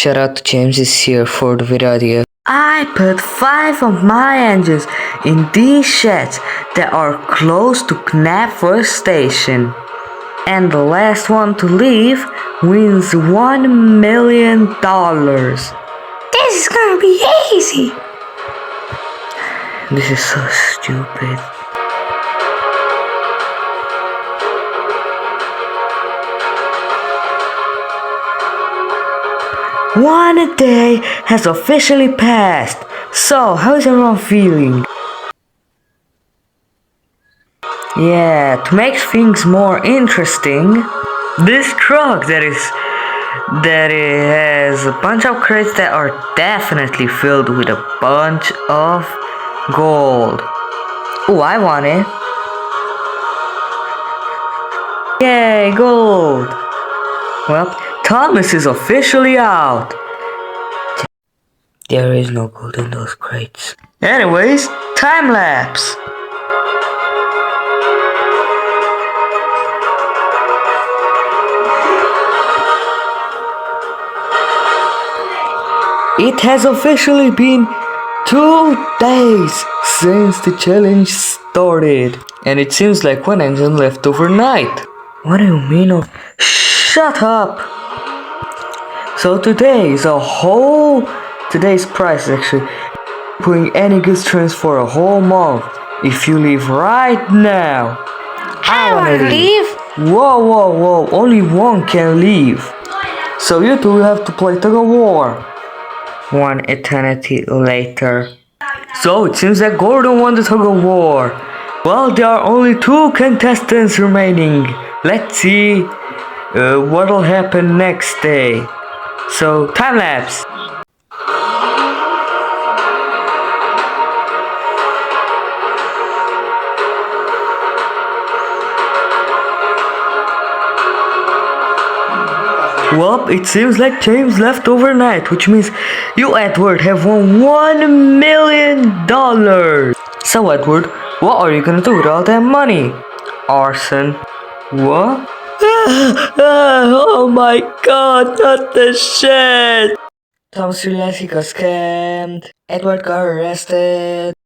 Shout out to James is here for the video. I put 5 of my engines in these sheds that are close to Knapworth Station. And the last one to leave wins $1 million. This is gonna be easy. This is so stupid. One day has officially passed. So, how is everyone feeling? Yeah, to make things more interesting, this truck that it has a bunch of crates that are definitely filled with a bunch of gold. Oh, I want it. Yay, gold! Well, Thomas is officially out. There is no gold in those crates. Anyways, time lapse. It has officially been 2 days since the challenge started. And it seems like one engine left overnight. What do you mean? Shut up! So today's price is actually putting any goods trends for a whole month. If you leave right now. I wanna leave. Whoa, only one can leave. So you two will have to play tug of war. One eternity later. So it seems that Gordon won the tug of war. Well, there are only 2 contestants remaining. Let's see what'll happen next day. So, time lapse. Well, it seems like James left overnight, which means you, Edward, have won $1 million. So, Edward, what are you gonna do with all that money? Arson. What? Oh my god, not the shit! Thomas realized he got scammed. Edward got arrested.